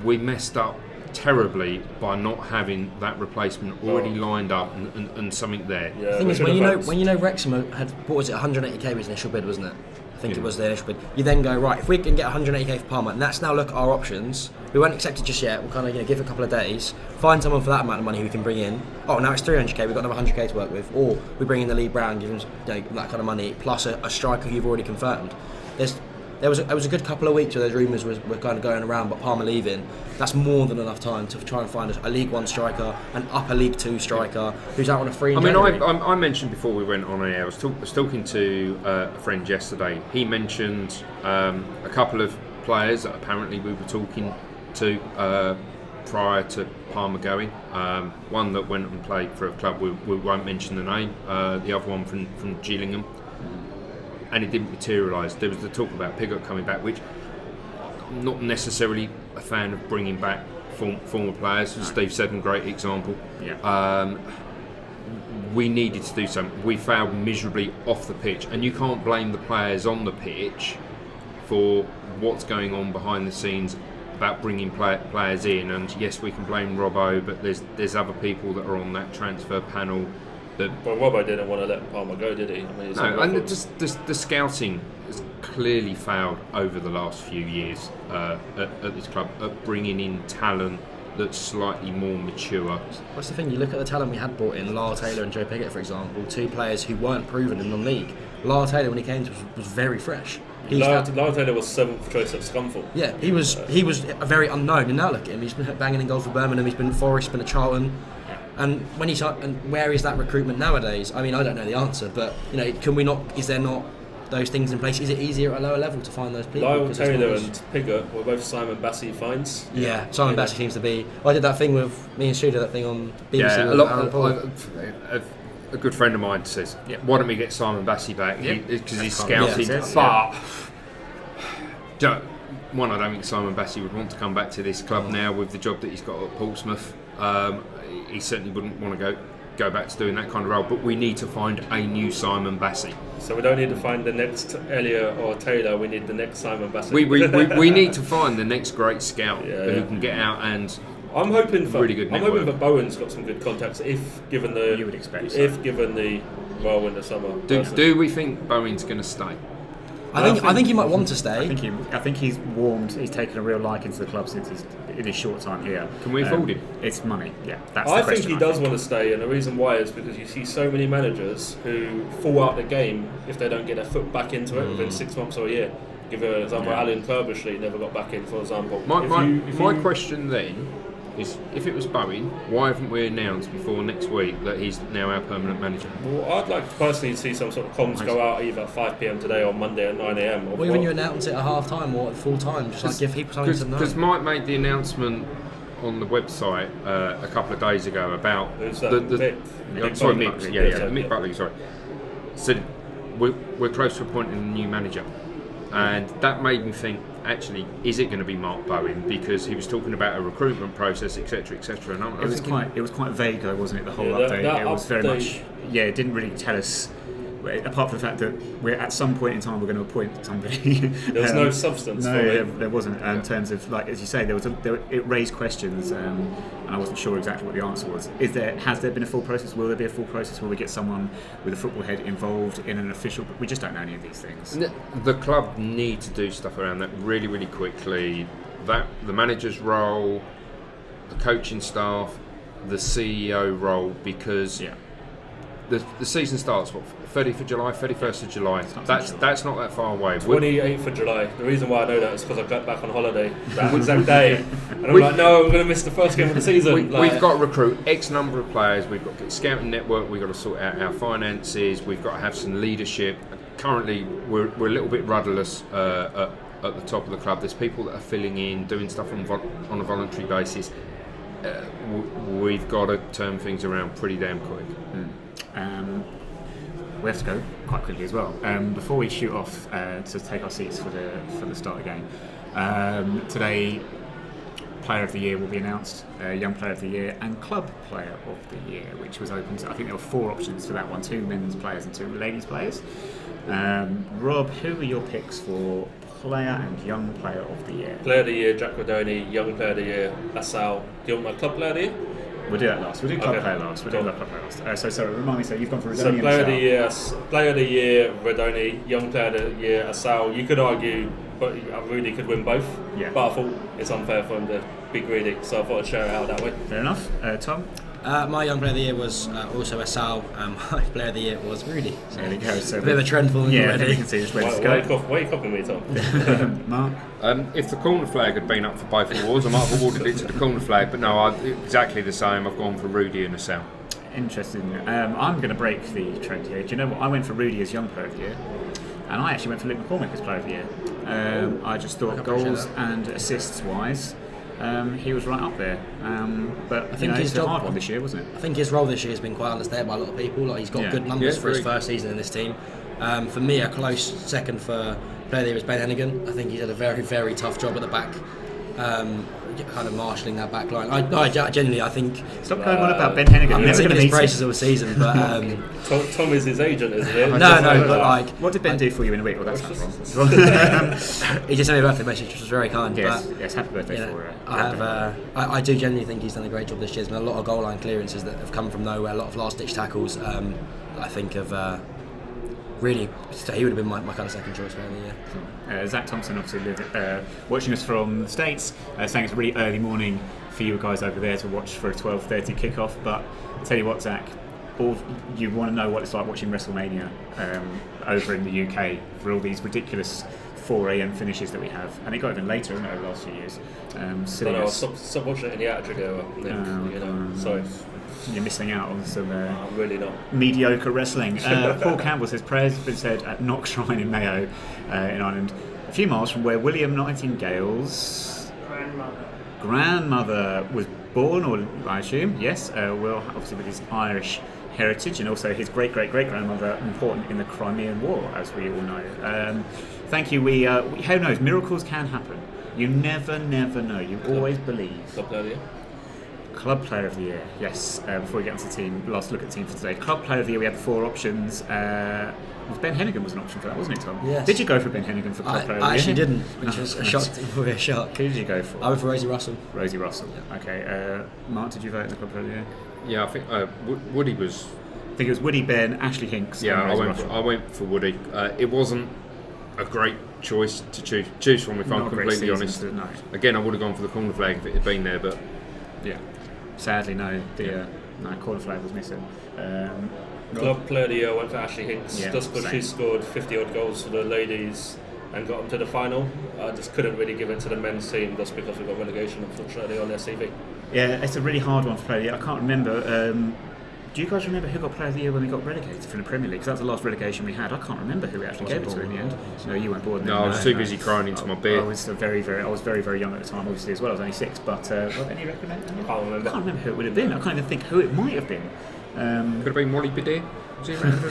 we messed up terribly by not having that replacement already lined up and something there.
The thing is, when Wrexham had, what was it, 180k was his initial bid, wasn't it? I think it was the initial bid. You then go, right, if we can get 180k for Palmer, and that's now look at our options. We won't accept it just yet. We'll kind of give it a couple of days, find someone for that amount of money who we can bring in. Oh, now it's 300k. We've got another 100k to work with, or we bring in the Lee Brown, give him that kind of money plus a striker who you've already confirmed. There was a good couple of weeks where those rumours were kind of going around, but Palmer leaving, that's more than enough time to try and find a League 1 striker, an upper League 2 striker who's out on a free.
I mentioned before we went on air, I was talking to a friend yesterday. He mentioned a couple of players that apparently we were talking to prior to Palmer going. One that went and played for a club, we won't mention the name, the other one from Gillingham. And it didn't materialise. There was the talk about Pigott coming back, which I'm not necessarily a fan of bringing back former players. No. Steve Seddon, great example. Yeah. We needed to do something. We failed miserably off the pitch, and you can't blame the players on the pitch for what's going on behind the scenes about bringing players in. And yes, we can blame Robbo, but there's other people that are on that transfer panel.
Well, Robbo didn't want to let Palmer go, did he?
And the scouting has clearly failed over the last few years at this club, at bringing in talent that's slightly more mature.
What's the thing? You look at the talent we had brought in, Lyle Taylor and Joe Pigott, for example, 2 players who weren't proven in non-league. Lyle Taylor, when he came to us, was very fresh.
Lyle Taylor was 7th choice at Scunthorpe.
Yeah, he was a very unknown, and now look at him. He's been banging in goals for Birmingham. He's been at Forest, he's been at Charlton. And where is that recruitment nowadays? I mean, I don't know the answer, but can we not? Is there not those things in place? Is it easier at a lower level to find those people?
Lyle Taylor and Pigott were both Simon Bassey finds.
Yeah, Simon Bassey seems to be. I did that thing with me and Stu, did that thing on BBC.
Yeah, a good friend of mine says, "Why don't we get Simon Bassey back? Because he's scouted."
Says,
but I don't think Simon Bassey would want to come back to this club now with the job that he's got at Portsmouth. He certainly wouldn't want to go back to doing that kind of role. But we need to find a new Simon Bassey.
So we don't need to find the next Elliot or Taylor. We need the next Simon Bassey.
We need to find the next great scout who can get out and.
I'm hoping for
really good
I'm hoping that Bowen's got some good contacts. If given the
you would expect
given the role in the summer.
Do we think Bowen's going to stay?
I think he might want to stay.
I think he's warmed. He's taken a real liking to the club since in his short time here.
Can we afford him?
It's money. Yeah, that's
I
the question.
think he does want to stay, and the reason why is because you see so many managers who fall out the game if they don't get their foot back into it within 6 months or a year. Give an example: Alan Kirbishley never got back in, for example.
My question then is, if it was Bowen, why haven't we announced before next week that he's now our permanent manager?
Well, I'd like to personally see some sort of comms go out either at 5 PM today or Monday at 9 AM.
Or even you announce it at half time or at full time, just like give people something to know.
Because Mike made the announcement on the website a couple of days ago about
Mick
Buckley. Sorry, said we're close to appointing a new manager, and that made me think. Actually, is it going to be Mark Bowen? Because he was talking about a recruitment process, etc., etc. And
it was quite vague, though, wasn't it? The whole update. It was very much. Yeah, it didn't really tell us. Apart from the fact that we're at some point in time we're going to appoint somebody.
There was no substance.
No, there wasn't. In terms of, like, as you say, it raised questions, and I wasn't sure exactly what the answer was. Has there been a full process? Will there be a full process? Will we get someone with a football head involved in an official? We just don't know any of these things.
The club need to do stuff around that really, really quickly. That the manager's role, the coaching staff, the CEO role, because. Yeah. The season starts, 30th of July, 31st of July. That's not that far away.
28th of July. The reason why I know that is because I got back on holiday that exact day. And I'm like, no, I'm going to miss the first game of the season.
We've got to recruit X number of players. We've got to get a scouting network. We've got to sort out our finances. We've got to have some leadership. Currently, we're a little bit rudderless at the top of the club. There's people that are filling in, doing stuff on a voluntary basis. We've got to turn things around pretty damn quick.
We have to go quite quickly as well. Before we shoot off to take our seats for the start of the game, today Player of the Year will be announced, Young Player of the Year and Club Player of the Year, which was open to, I think there were 4 options for that one, 2 men's players and 2 ladies players. Rob, who are your picks for Player and Young Player of the Year?
Player of the Year, Jack Rodoni. Young Player of the Year, Asal. Do you want my Club Player of the Year?
We'll do that last. We'll do Club Player last. So remind me, so you've gone for Rodoni.
So Player of the Year, Rodoni. Young Player of the Year, Asal. You could argue, but Rudy could win both.
Yeah.
But I thought it's unfair for him to be greedy, so I thought I'd share it out that way.
Fair enough. Tom?
My Young Player of the Year was also Asal. My Player of the Year was Rudy.
So there you go. So
a bit of a trend for me already.
You can see which way to go.
Why are you copying me, Tom?
Mark?
If the corner flag had been up for both awards, I might have awarded it to the corner flag, but no, exactly the same. I've gone for Rudy and Asal.
Interesting. I'm going to break the trend here. Do you know what? I went for Rudy as Young Player of the Year, and I actually went for Luke McCormick as Player of the Year. I just thought goals and assists wise, he was right up there. But I think it's a hard one this year, wasn't it?
I think his role this year has been quite understated by a lot of people. Like, he's got good numbers for his first season in this team. For me, a close second for Player of the Year is Ben Hennigan. I think he's had a very, very tough job at the back, kind of marshalling that back line. I genuinely, I think.
Stop going on about Ben Hennigan.
I'm never going to his praises of a season, but
Tom is his agent, isn't he?
No, but like,
what did Ben do for you in a week? Well, that sounds wrong.
He just sent me a birthday message, which was very kind.
Yes, happy birthday for
I do genuinely think he's done a great job this year. There's been a lot of goal line clearances that have come from nowhere, a lot of last ditch tackles. I think have. Really, so he would have been my kind of second choice for the year.
Zach Thompson, obviously watching us from the States, saying it's a really early morning for you guys over there to watch for a 12:30 kickoff. But I'll tell you what, Zach, you want to know what it's like watching WrestleMania over in the UK for all these ridiculous 4 AM finishes that we have, and it got even later, isn't it, over the last few years.
Stop watching it in the Attitude Era. Sorry.
You're missing out on some
I'm really not.
mediocre wrestling. Paul Campbell says prayers have been said at Knock Shrine in Mayo in Ireland, a few miles from where William Nightingale's grandmother was born, or I assume, yes, Will, obviously with his Irish heritage, and also his great-great-great-grandmother, important in the Crimean War, as we all know. Thank you. Who knows, miracles can happen. You never know. You always believe.
Club Player of the Year.
Club Player of the Year, yes. Before we get onto the team, last look at the team for today. Club Player of the Year, we had 4 options. Ben Hennigan was an option for that, wasn't it, Tom?
Yes.
Did you go for Ben Hennigan for Club Player of the Year?
I actually didn't, which was a shock. A shock.
Who did you go for?
I went for Rosie Russell.
Rosie Russell.
Yeah.
Okay. Mark, did you vote in the Club Player of the Year?
Yeah, I think Woody was.
I think it was Woody, Ben, Ashley Hinks.
Yeah,
and
I
Rosie Russell.
went for Woody. It wasn't a great choice to choose from, if
Not
I'm
a great
completely
season,
honest.
no.
Again, I would have gone for the corner flag if it had been there, but
Yeah. Sadly, no. The corner flag was missing.
Club Player of the Year went for Ashley Hinks,
Yeah,
just because
same.
she scored 50 odd goals for the ladies and got them to the final. I just couldn't really give it to the men's team just because we got relegation, unfortunately, on their CV.
Yeah, it's a really hard one for Player of the Year. I can't remember. Do you guys remember who got Player of the Year when we got relegated from the Premier League? Because that was the last relegation we had. I can't remember who we actually gave it to in the end. No, you weren't born then.
no, I was too busy crying into my beer.
I was very young at the time, obviously, as well. I was only 6, but any recollection?
I can't remember.
I can't remember who it would have been. I can't even think who it might have been.
Could have been Wally Badir. Was he around?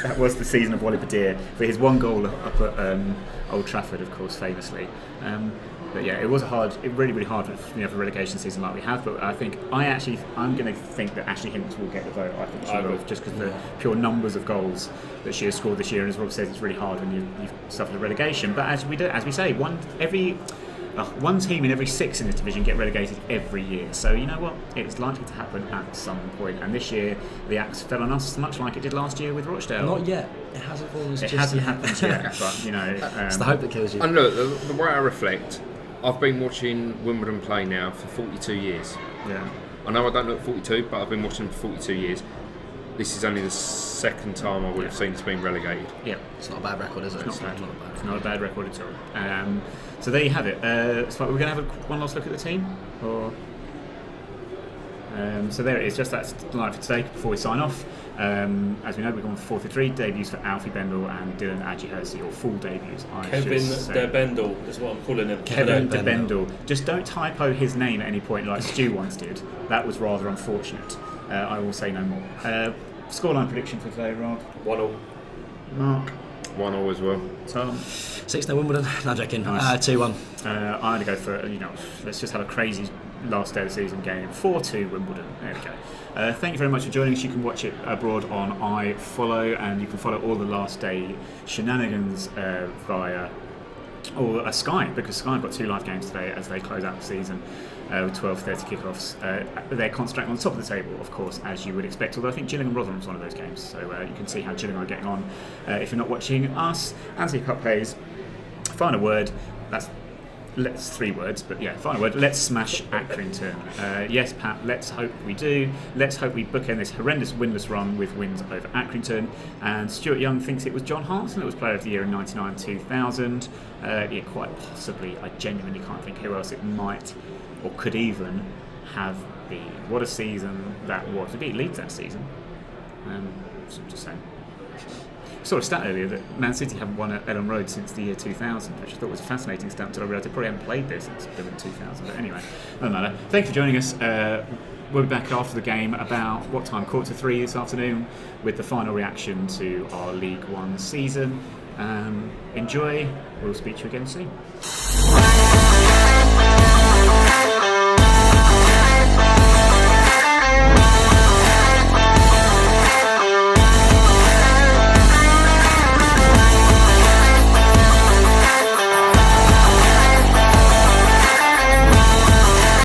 That was the season of Wally Badir for his one goal up at Old Trafford, of course, famously. But yeah, it was really hard for relegation season like we have. But I'm going to think that Ashley Hinks will get the vote. I think she will, just because of the pure numbers of goals that she has scored this year. And as Rob says, it's really hard when you've suffered a relegation. But as we say, one team in every 6 in this division get relegated every year. So you know what? It's likely to happen at some point. And this year, the axe fell on us, much like it did last year with Rochdale.
Not yet. It hasn't fallen.
It hasn't happened yet, but you know,
it's the hope that kills you.
And look, the way I reflect, I've been watching Wimbledon play now for 42 years.
Yeah.
I know I don't look 42, but I've been watching for 42 years. This is only the second time I would have seen it's been relegated.
Yeah.
It's not a bad record, is it?
It's not bad.
Not a bad.
It's not a bad record at all. So there you have it. So we're going to have one last look at the team, or so there it is. Just that's the line for today. Before we sign off, as we know, we're going for 4-3 debuts for Alfie Bender and Dylan Adjihursi, or full debuts.
Kevin De Bendel is what I'm calling him.
Kevin De
today.
Bendel. Just don't typo his name at any point like Stu once did. That was rather unfortunate. I will say no more. Scoreline prediction for today, Rob.
1-1.
Mark.
1-1 as well.
Tom.
6-0 Wimbledon. No, joking.
Nice.
2-1.
I'm going to go for, let's just have a crazy last day of the season game. 4-2 Wimbledon. There we go. Thank you very much for joining us. You can watch it abroad on iFollow, and you can follow all the last day shenanigans via Sky, because Sky have got 2 live games today as they close out the season with 12:30 kickoffs. They're concentrating on the top of the table, of course, as you would expect, although I think Gillingham Rotherham's one of those games, so you can see how Gillingham are getting on if you're not watching us. Anthony Cup plays. Final word, let's 3 words, but yeah, final word, let's smash Accrington. Yes, Pat, let's hope we do. Let's hope we bookend this horrendous winless run with wins over Accrington. And Stuart Young thinks it was John Hartson that was Player of the Year in 99-2000. Yeah, quite possibly. I genuinely can't think who else it might or could even have been. What a season that was. We beat Leeds that season. So I'm just saying. I saw a stat earlier that Man City haven't won at Ellen Road since the year 2000, which I thought was a fascinating stat until I realised they probably haven't played there since the year 2000. But anyway, doesn't matter. Thank you for joining us. We'll be back after the game about what time? 2:45 this afternoon with the final reaction to our League One season. Enjoy. We'll speak to you again soon.